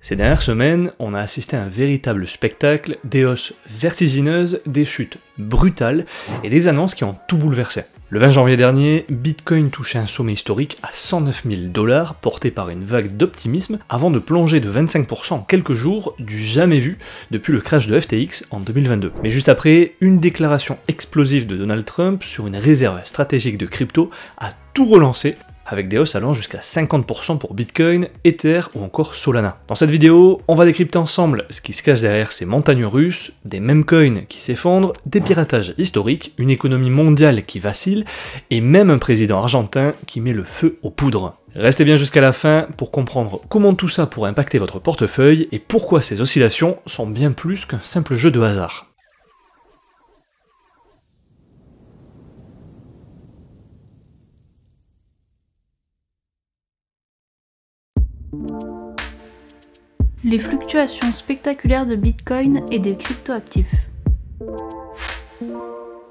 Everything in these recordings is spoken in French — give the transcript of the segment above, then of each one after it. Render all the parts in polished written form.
Ces dernières semaines, on a assisté à un véritable spectacle, des hausses vertigineuses, des chutes brutales et des annonces qui ont tout bouleversé. Le 20 janvier dernier, Bitcoin touchait un sommet historique à 109 000 $, porté par une vague d'optimisme, avant de plonger de 25% en quelques jours, du jamais vu depuis le crash de FTX en 2022. Mais juste après, une déclaration explosive de Donald Trump sur une réserve stratégique de crypto a tout relancé, avec des hausses allant jusqu'à 50% pour Bitcoin, Ether ou encore Solana. Dans cette vidéo, on va décrypter ensemble ce qui se cache derrière ces montagnes russes, des meme coins qui s'effondrent, des piratages historiques, une économie mondiale qui vacille, et même un président argentin qui met le feu aux poudres. Restez bien jusqu'à la fin pour comprendre comment tout ça pourrait impacter votre portefeuille et pourquoi ces oscillations sont bien plus qu'un simple jeu de hasard. Les fluctuations spectaculaires de Bitcoin et des cryptoactifs.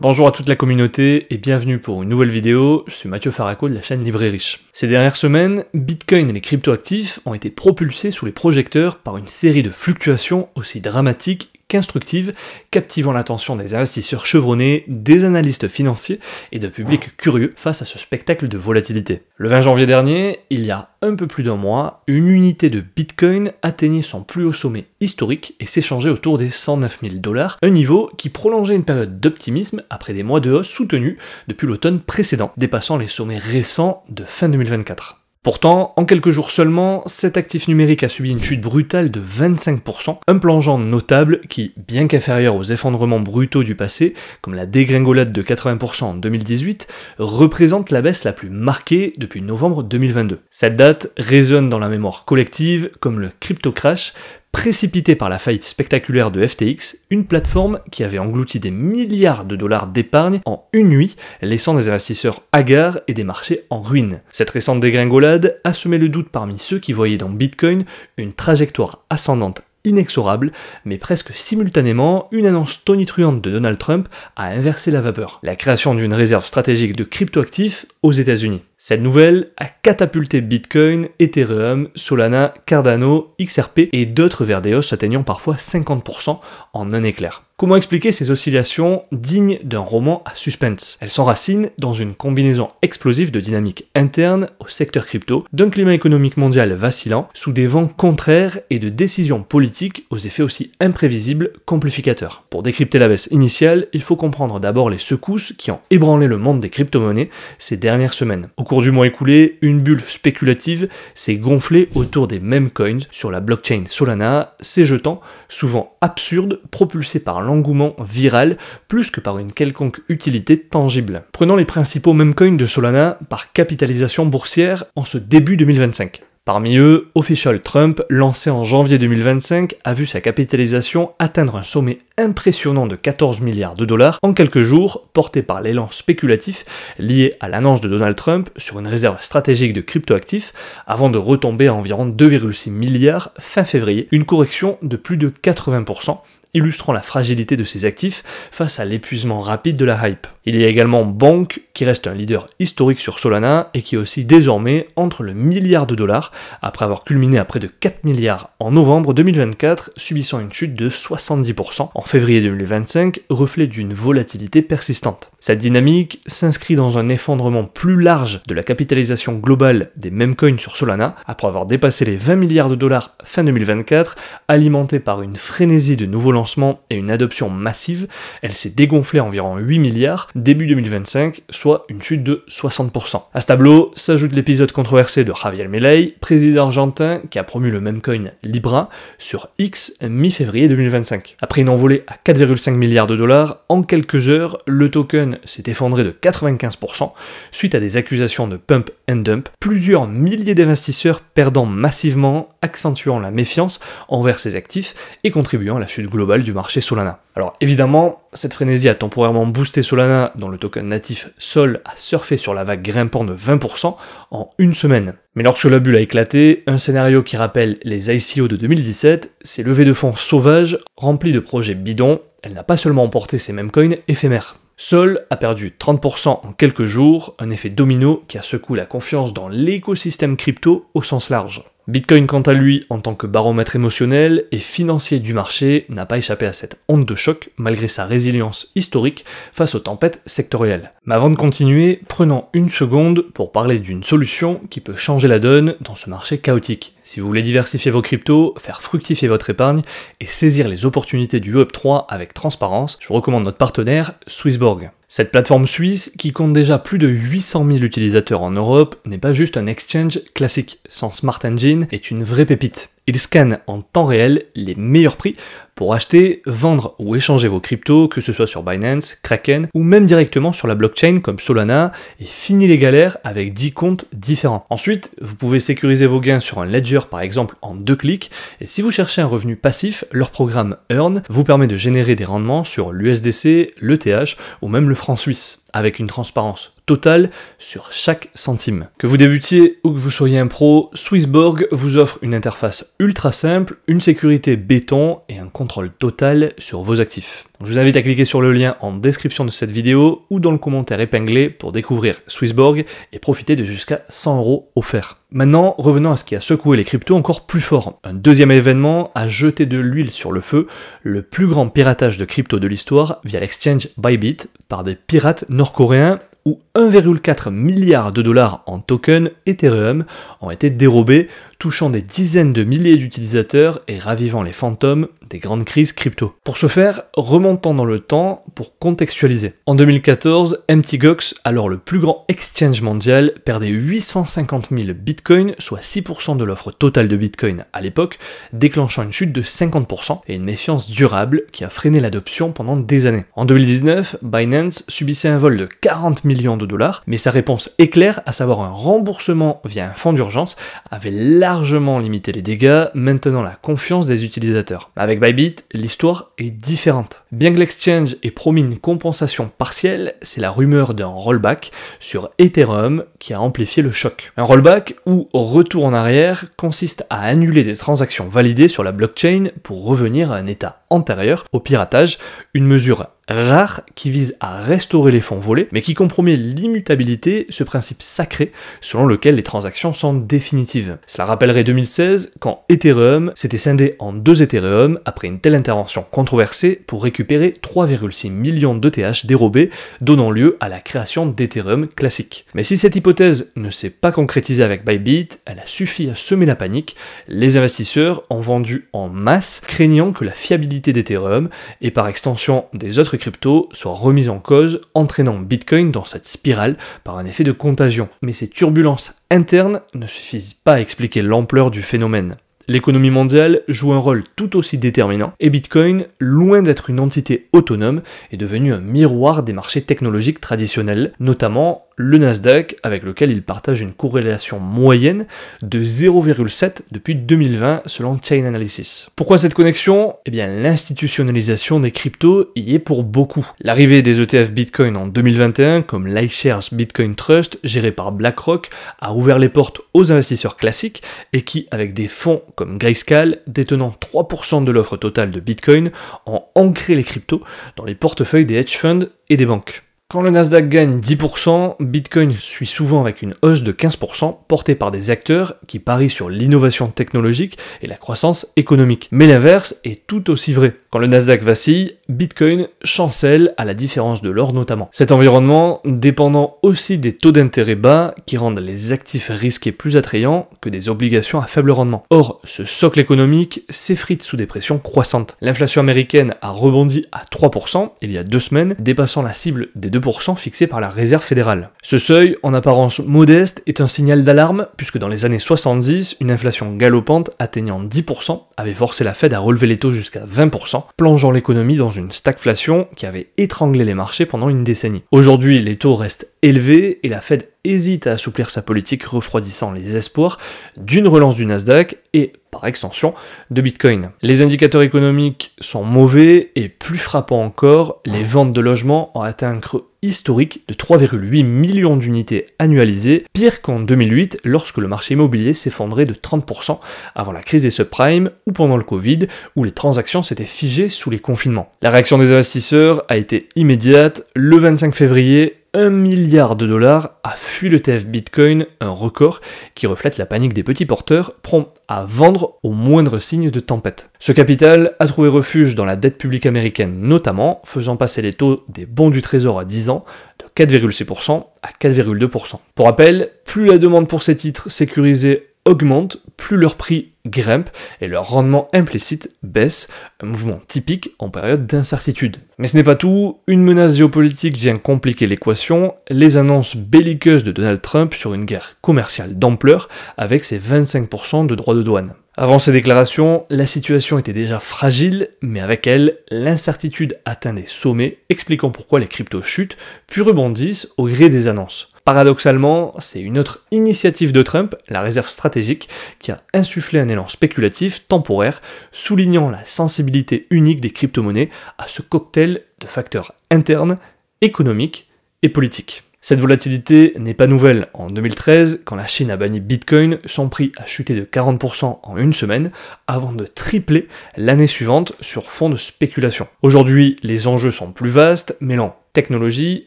Bonjour à toute la communauté et bienvenue pour une nouvelle vidéo, je suis Mathieu Faraco de la chaîne Libre et Riche. Ces dernières semaines, Bitcoin et les cryptoactifs ont été propulsés sous les projecteurs par une série de fluctuations aussi dramatiques qu'instructives, captivant l'attention des investisseurs chevronnés, des analystes financiers et de publics curieux face à ce spectacle de volatilité. Le 20 janvier dernier, il y a un peu plus d'un mois, une unité de Bitcoin atteignait son plus haut sommet historique et s'échangeait autour des 109 000 $, un niveau qui prolongeait une période d'optimisme après des mois de hausse soutenus depuis l'automne précédent, dépassant les sommets récents de fin 2024. Pourtant, en quelques jours seulement, cet actif numérique a subi une chute brutale de 25%, un plongeon notable qui, bien qu'inférieur aux effondrements brutaux du passé, comme la dégringolade de 80% en 2018, représente la baisse la plus marquée depuis novembre 2022. Cette date résonne dans la mémoire collective comme le crypto crash, précipité par la faillite spectaculaire de FTX, une plateforme qui avait englouti des milliards de dollars d'épargne en une nuit, laissant des investisseurs hagards et des marchés en ruine. Cette récente dégringolade a semé le doute parmi ceux qui voyaient dans Bitcoin une trajectoire ascendante inexorable, mais presque simultanément, une annonce tonitruante de Donald Trump a inversé la vapeur. La création d'une réserve stratégique de cryptoactifs aux États-Unis. Cette nouvelle a catapulté Bitcoin, Ethereum, Solana, Cardano, XRP et d'autres vers des hausses atteignant parfois 50% en un éclair. Comment expliquer ces oscillations dignes d'un roman à suspense? Elles s'enracinent dans une combinaison explosive de dynamiques internes au secteur crypto, d'un climat économique mondial vacillant, sous des vents contraires et de décisions politiques aux effets aussi imprévisibles qu'amplificateurs. Pour décrypter la baisse initiale, il faut comprendre d'abord les secousses qui ont ébranlé le monde des crypto-monnaies ces dernières semaines. Au cours du mois écoulé, une bulle spéculative s'est gonflée autour des meme coins sur la blockchain Solana, ces jetons, souvent absurdes, propulsés par l'engouement viral plus que par une quelconque utilité tangible. Prenons les principaux meme coins de Solana par capitalisation boursière en ce début 2025. Parmi eux, Official Trump, lancé en janvier 2025, a vu sa capitalisation atteindre un sommet impressionnant de 14 milliards de dollars en quelques jours, porté par l'élan spéculatif lié à l'annonce de Donald Trump sur une réserve stratégique de cryptoactifs, avant de retomber à environ 2,6 milliards fin février, une correction de plus de 80%, illustrant la fragilité de ces actifs face à l'épuisement rapide de la hype. Il y a également Bonk, qui reste un leader historique sur Solana et qui aussi désormais entre le milliard de dollars, après avoir culminé à près de 4 milliards en novembre 2024, subissant une chute de 70% en février 2025, reflet d'une volatilité persistante. Cette dynamique s'inscrit dans un effondrement plus large de la capitalisation globale des meme coins sur Solana, après avoir dépassé les 20 milliards de dollars fin 2024, alimentée par une frénésie de nouveaux lancements et une adoption massive. Elle s'est dégonflée à environ 8 milliards début 2025, soit une chute de 60%. À ce tableau s'ajoute l'épisode controversé de Javier Milei, président argentin qui a promu le meme coin Libra sur X mi-février 2025. Après une envolée à 4,5 milliards de dollars, en quelques heures, le token s'est effondré de 95% suite à des accusations de pump and dump, plusieurs milliers d'investisseurs perdant massivement, accentuant la méfiance envers ces actifs et contribuant à la chute globale du marché Solana. Alors évidemment, cette frénésie a temporairement boosté Solana, dont le token natif Sol a surfé sur la vague grimpant de 20% en une semaine. Mais lorsque la bulle a éclaté, un scénario qui rappelle les ICO de 2017, ces levées de fonds sauvages remplies de projets bidons, elle n'a pas seulement emporté ces meme coins éphémères. Sol a perdu 30% en quelques jours, un effet domino qui a secoué la confiance dans l'écosystème crypto au sens large. Bitcoin, quant à lui, en tant que baromètre émotionnel et financier du marché, n'a pas échappé à cette onde de choc malgré sa résilience historique face aux tempêtes sectorielles. Mais avant de continuer, prenons une seconde pour parler d'une solution qui peut changer la donne dans ce marché chaotique. Si vous voulez diversifier vos cryptos, faire fructifier votre épargne et saisir les opportunités du Web3 avec transparence, je vous recommande notre partenaire Swissborg. Cette plateforme suisse, qui compte déjà plus de 800 000 utilisateurs en Europe, n'est pas juste un exchange classique. Son Smart Engine est une vraie pépite. Il scanne en temps réel les meilleurs prix pour acheter, vendre ou échanger vos cryptos, que ce soit sur Binance, Kraken ou même directement sur la blockchain comme Solana, et fini les galères avec 10 comptes différents. Ensuite, vous pouvez sécuriser vos gains sur un ledger par exemple en 2 clics, et si vous cherchez un revenu passif, leur programme Earn vous permet de générer des rendements sur l'USDC, l'ETH ou même le franc suisse, avec une transparence totale sur chaque centime. Que vous débutiez ou que vous soyez un pro, Swissborg vous offre une interface ultra simple, une sécurité béton et un contrôle total sur vos actifs. Donc je vous invite à cliquer sur le lien en description de cette vidéo ou dans le commentaire épinglé pour découvrir Swissborg et profiter de jusqu'à 100 € offerts. Maintenant, revenons à ce qui a secoué les cryptos encore plus fort. Un deuxième événement a jeté de l'huile sur le feu, le plus grand piratage de crypto de l'histoire via l'exchange Bybit par des pirates nord-coréens où 1,4 milliard de dollars en tokens Ethereum ont été dérobés, touchant des dizaines de milliers d'utilisateurs et ravivant les fantômes des grandes crises crypto. Pour ce faire, remontons dans le temps pour contextualiser. En 2014, Mt. Gox, alors le plus grand exchange mondial, perdait 850 000 bitcoins, soit 6% de l'offre totale de bitcoin à l'époque, déclenchant une chute de 50% et une méfiance durable qui a freiné l'adoption pendant des années. En 2019, Binance subissait un vol de 40 millions de dollars, mais sa réponse éclair, à savoir un remboursement via un fonds d'urgence, avait largement limité les dégâts, maintenant la confiance des utilisateurs. Avec Bybit, l'histoire est différente. Bien que l'exchange ait promis une compensation partielle, c'est la rumeur d'un rollback sur Ethereum qui a amplifié le choc. Un rollback, ou retour en arrière, consiste à annuler des transactions validées sur la blockchain pour revenir à un état antérieur au piratage, une mesure rare qui vise à restaurer les fonds volés, mais qui compromet l'immutabilité, ce principe sacré selon lequel les transactions sont définitives. Cela rappellerait 2016, quand Ethereum s'était scindé en 2 Ethereum après une telle intervention controversée pour récupérer 3,6 millions d'ETH dérobés, donnant lieu à la création d'Ethereum classique. Mais si cette hypothèse ne s'est pas concrétisée avec Bybit, elle a suffi à semer la panique. Les investisseurs ont vendu en masse, craignant que la fiabilité d'Ethereum, et par extension des autres crypto soit remise en cause, entraînant Bitcoin dans cette spirale par un effet de contagion. Mais ces turbulences internes ne suffisent pas à expliquer l'ampleur du phénomène. L'économie mondiale joue un rôle tout aussi déterminant, et Bitcoin, loin d'être une entité autonome, est devenu un miroir des marchés technologiques traditionnels, notamment le Nasdaq, avec lequel il partage une corrélation moyenne de 0,7 depuis 2020 selon Chain Analysis. Pourquoi cette connexion ? Eh bien, l'institutionnalisation des cryptos y est pour beaucoup. L'arrivée des ETF Bitcoin en 2021, comme l'iShares Bitcoin Trust, géré par BlackRock, a ouvert les portes aux investisseurs classiques et qui, avec des fonds comme Grayscale, détenant 3% de l'offre totale de Bitcoin, ont ancré les cryptos dans les portefeuilles des hedge funds et des banques. Quand le Nasdaq gagne 10%, Bitcoin suit souvent avec une hausse de 15% portée par des acteurs qui parient sur l'innovation technologique et la croissance économique. Mais l'inverse est tout aussi vrai. Quand le Nasdaq vacille, Bitcoin chancelle à la différence de l'or notamment. Cet environnement dépendant aussi des taux d'intérêt bas qui rendent les actifs risqués plus attrayants que des obligations à faible rendement. Or, ce socle économique s'effrite sous des pressions croissantes. L'inflation américaine a rebondi à 3% il y a 2 semaines, dépassant la cible des 2% fixé par la Réserve fédérale. Ce seuil, en apparence modeste, est un signal d'alarme puisque dans les années 70, une inflation galopante atteignant 10% avait forcé la Fed à relever les taux jusqu'à 20%, plongeant l'économie dans une stagflation qui avait étranglé les marchés pendant une décennie. Aujourd'hui, les taux restent élevés et la Fed hésite à assouplir sa politique, refroidissant les espoirs d'une relance du Nasdaq et, par extension, de Bitcoin. Les indicateurs économiques sont mauvais et, plus frappant encore, les ventes de logements ont atteint un creux historique de 3,8 millions d'unités annualisées, pire qu'en 2008 lorsque le marché immobilier s'effondrait de 30% avant la crise des subprimes ou pendant le Covid où les transactions s'étaient figées sous les confinements. La réaction des investisseurs a été immédiate. Le 25 février, 1 milliard de dollars a fui l'ETF Bitcoin, un record qui reflète la panique des petits porteurs prompts à vendre au moindre signe de tempête. Ce capital a trouvé refuge dans la dette publique américaine notamment, faisant passer les taux des bons du trésor à 10 ans de 4,6% à 4,2%. Pour rappel, plus la demande pour ces titres sécurisés augmente, plus leur prix grimpe et leur rendement implicite baisse, un mouvement typique en période d'incertitude. Mais ce n'est pas tout, une menace géopolitique vient compliquer l'équation, les annonces belliqueuses de Donald Trump sur une guerre commerciale d'ampleur avec ses 25% de droits de douane. Avant ces déclarations, la situation était déjà fragile, mais avec elle, l'incertitude atteint des sommets, expliquant pourquoi les cryptos chutent, puis rebondissent au gré des annonces. Paradoxalement, c'est une autre initiative de Trump, la réserve stratégique, qui a insufflé un élan spéculatif temporaire, soulignant la sensibilité unique des crypto-monnaies à ce cocktail de facteurs internes, économiques et politiques. Cette volatilité n'est pas nouvelle. En 2013, quand la Chine a banni Bitcoin, son prix a chuté de 40% en une semaine, avant de tripler l'année suivante sur fond de spéculation. Aujourd'hui, les enjeux sont plus vastes, mêlant technologie,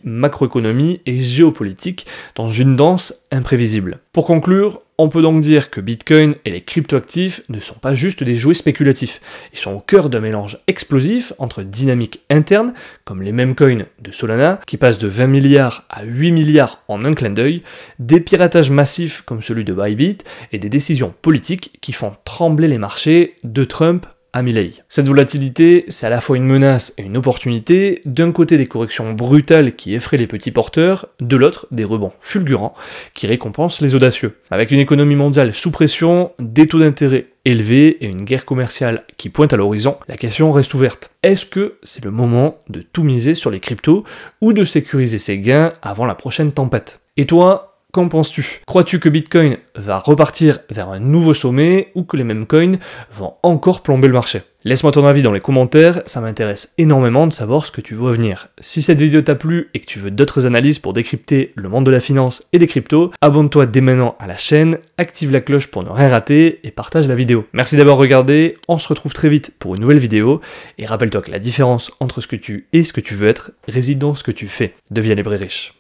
macroéconomie et géopolitique dans une danse imprévisible. Pour conclure, on peut donc dire que Bitcoin et les cryptoactifs ne sont pas juste des jouets spéculatifs, ils sont au cœur d'un mélange explosif entre dynamiques internes, comme les meme coins de Solana, qui passent de 20 milliards à 8 milliards en un clin d'œil, des piratages massifs comme celui de Bybit, et des décisions politiques qui font trembler les marchés de Trump à Milley. Cette volatilité, c'est à la fois une menace et une opportunité, d'un côté des corrections brutales qui effraient les petits porteurs, de l'autre des rebonds fulgurants qui récompensent les audacieux. Avec une économie mondiale sous pression, des taux d'intérêt élevés et une guerre commerciale qui pointe à l'horizon, la question reste ouverte. Est-ce que c'est le moment de tout miser sur les cryptos ou de sécuriser ses gains avant la prochaine tempête? Et toi, qu'en penses-tu? Crois-tu que Bitcoin va repartir vers un nouveau sommet ou que les mêmes coins vont encore plomber le marché? Laisse-moi ton avis dans les commentaires, ça m'intéresse énormément de savoir ce que tu vois venir. Si cette vidéo t'a plu et que tu veux d'autres analyses pour décrypter le monde de la finance et des cryptos, abonne-toi dès maintenant à la chaîne, active la cloche pour ne rien rater et partage la vidéo. Merci d'avoir regardé, on se retrouve très vite pour une nouvelle vidéo, et rappelle-toi que la différence entre ce que tu es et ce que tu veux être réside dans ce que tu fais. Deviens libre et riche.